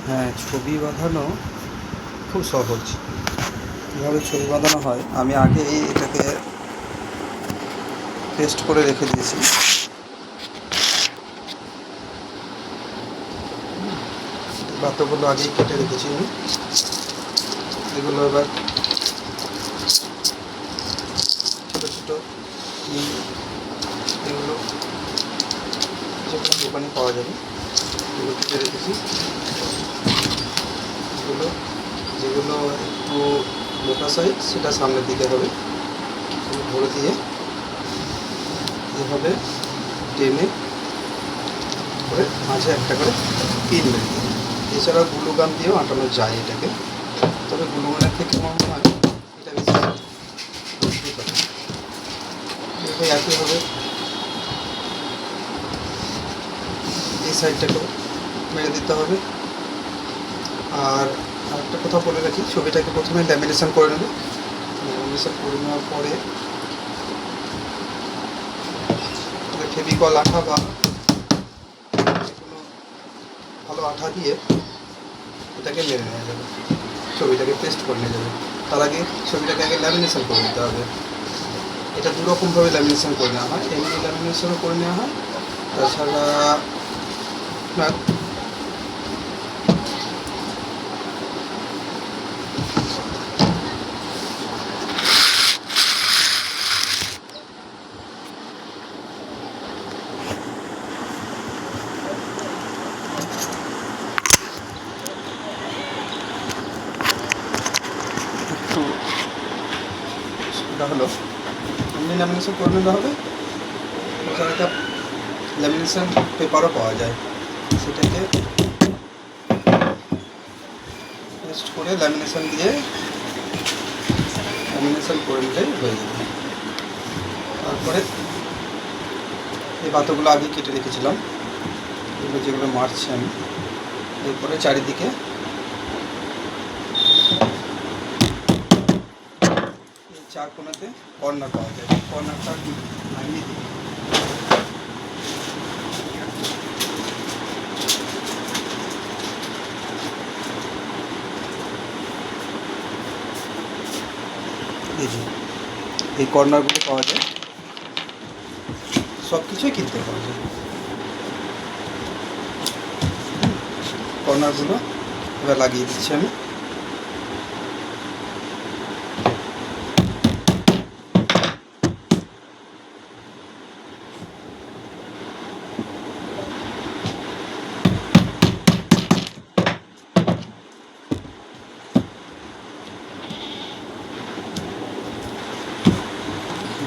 হ্যাঁ, ছবি বাঁধানো খুব সহজ। কীভাবে ছবি বাঁধানো হয় আমি আগেই এটাকে পেস্ট করে রেখে দিয়েছি। পাতাগুলো আগেই কেটে রেখেছি আমি। এগুলো এবার ছোটো ছোটো এগুলো যেগুলো দোকানে পাওয়া যাবে এগুলো কেটে রেখেছি। এগুলো যেগুলো একটু মোটা সাইজ সেটা সামনের দিকে হবে, ভরে দিয়ে এভাবে টেনে করে মাঝে একটা করে পিন মেরে দিই। এছাড়া গ্লু গান দিয়েও আটানো যায় এটাকে, তবে গ্লু গানের থেকে আমার মনে হয় এটা বেশি মজবুত হবে। এভাবে একইভাবে এই সাইডটাকেও মেরে দিতে হবে। আর একটা কথা বলে রাখি, ছবিটাকে প্রথমে ল্যামিনেশন করে নেবে। ল্যামিনেশন করে নেওয়ার পরে ফেভিকল আঠা বা কোনো ভালো আঠা দিয়ে এটাকে মেরে নেওয়া যাবে, ছবিটাকে পেস্ট করে নিয়ে যাবে। তার আগে ছবিটাকে আগে ল্যামিনেশন করে নিতে হবে। এটা দুরকমভাবে ল্যামিনেশন করে নেওয়া হয়, এমনি ল্যামিনেশনও করে নেওয়া হয়, তাছাড়া আপনার একটু সুবিধা হলো এমনি ল্যামিনেশন করে নিতে হবে। এছাড়া একটা ল্যামিনেশন পেপারও পাওয়া যায়, সেটাকে পেস্ট করে ল্যামিনেশন দিয়ে ল্যামিনেশন করে নিলেই হয়ে যাবে। তারপরে এই পাতাগুলো আগে কেটে রেখেছিলাম, এগুলো যেগুলো মারছি আমি, এরপরে চারিদিকে এই চার কোণাতে কর্নার পাওয়া যায়, কর্নারটা নামিয়ে দিই। এই কর্নারগুলো পাওয়া যায়, সব কিছুই কিনতে পাওয়া যায়। কর্নারগুলো এবার লাগিয়ে দিচ্ছি আমি।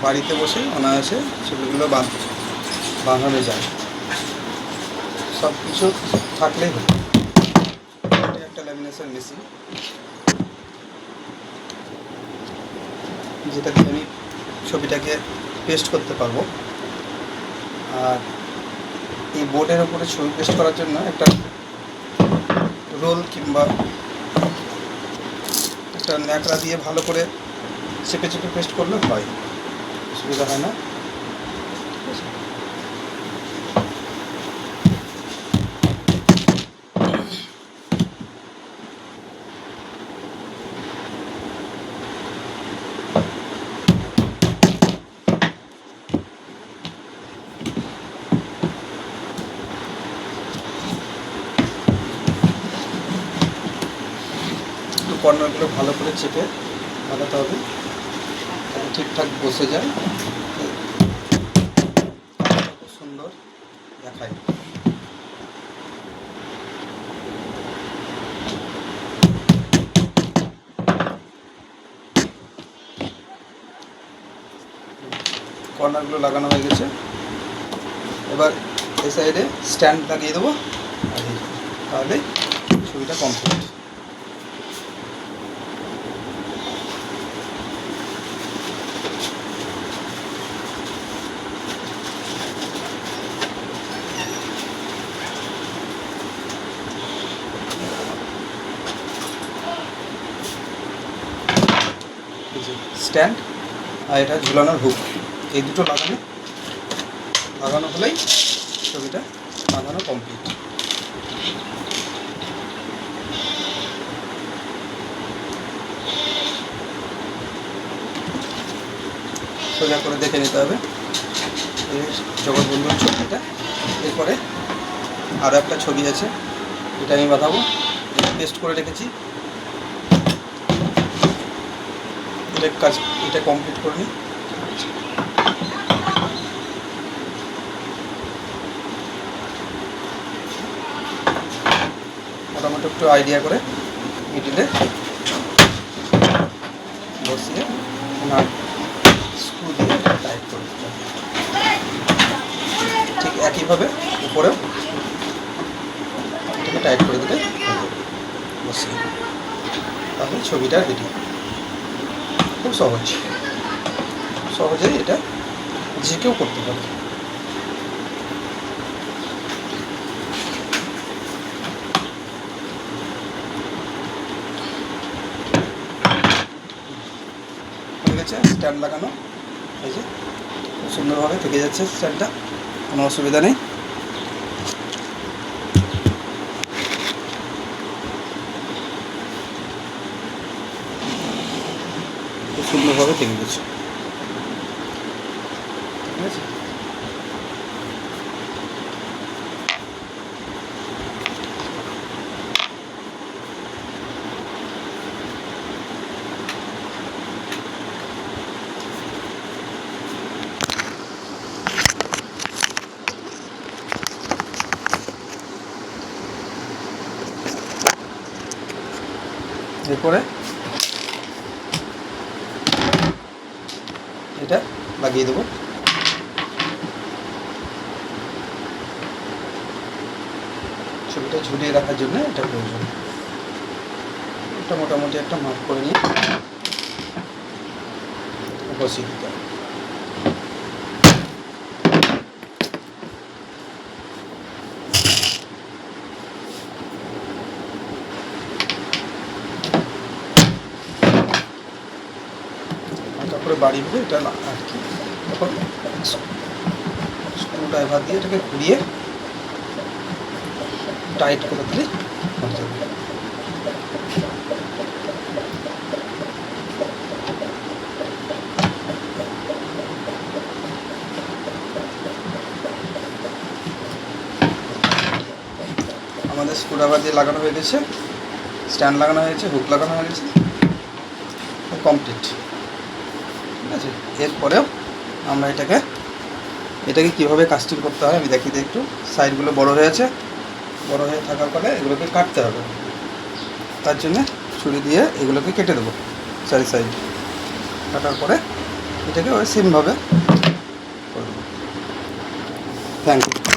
বাড়িতে বসেই অনায়াসে ছবিগুলো বাঁধানো যায়, সব কিছু থাকলেই হলো। এটা একটা ল্যামিনেশন মেশিন, যেটা দিয়ে আমি ছবিটাকে পেস্ট করতে পারবো। আর এই বোর্ডের ওপরে ছবি পেস্ট করার জন্য একটা রোল কিংবা একটা ন্যাকড়া দিয়ে ভালো করে চেপে চেপে পেস্ট করলে হয়, অসুবিধা হয় না। কর্নারগুলো ভালো করে চেপে বাঁধাতে হবে, যাতে ঠিকঠাক বসে যায়, খুব সুন্দর দেখায়। কর্নারগুলো লাগানো হয়ে গেছে, এবার এই সাইডে স্ট্যান্ড লাগিয়ে দেবো, তাহলে ছবিটা কমপ্লিট। স্ট্যান্ড আর এটা ঝুলানোর হুক, এই দুটো লাগানো হলেই ছবিটা বাঁধানো কমপ্লিট। সোজা করে দেখে নিতে হবে। এই জগৎবন্ধুর ছবিটা। এরপরে আরও একটা ছবি আছে, এটা আমি বাঁধাবো। পেস্ট করে রেখেছি, এটা কমপ্লিট করে নিই। মোটামুটি একটু আইডিয়া করে মিডিলে বসিয়ে স্ক্রু দিয়ে টাইট করে দিতে হবে। ঠিক একইভাবে উপরেও এটাকে টাইট করে দিলে বসিয়ে, তাহলে ছবিটা রেডি। খুব সহজেই এটা যে কেউ করতে পারে। হয়ে গেছে স্ট্যান্ড লাগানো, এই যে খুব সুন্দরভাবে থেকে যাচ্ছে স্ট্যান্ডটা, কোনো অসুবিধা নেই। খুব সুন্দরভাবে থেকে গেছে, ঠিক আছে। এরপরে এটা লাগিয়ে দেবো। ছবিটা ঝুলিয়ে রাখার জন্য এটা প্রয়োজন। এটা মোটামুটি একটা মাপ করে নিয়ে বসিয়ে দিতে হবে। তারপরে বাড়ি হবে এটা আর কি, তখন স্ক্রু ড্রাইভার দিয়ে এটাকে ঘুরিয়ে টাইট করে দিলে হয়ে যাবে। আমাদের স্ক্রু ড্রাইভার দিয়ে লাগানো হয়ে গেছে, স্ট্যান্ড লাগানো হয়েছে, হুক লাগানো হয়ে গেছে, কমপ্লিট, ঠিক আছে। এরপরেও আমরা এটাকে কীভাবে কাস্টিং করতে হয় আমি দেখি। একটু সাইডগুলো বড় হয়েছে, বড় হয়ে থাকার ফলে এগুলোকে কাটতে হবে। তার জন্য ছুরি দিয়ে এগুলোকে কেটে দেবো চারি সাইড। কাটার পরে এটাকে ওই সেমভাবে করে দেবো। Thank you.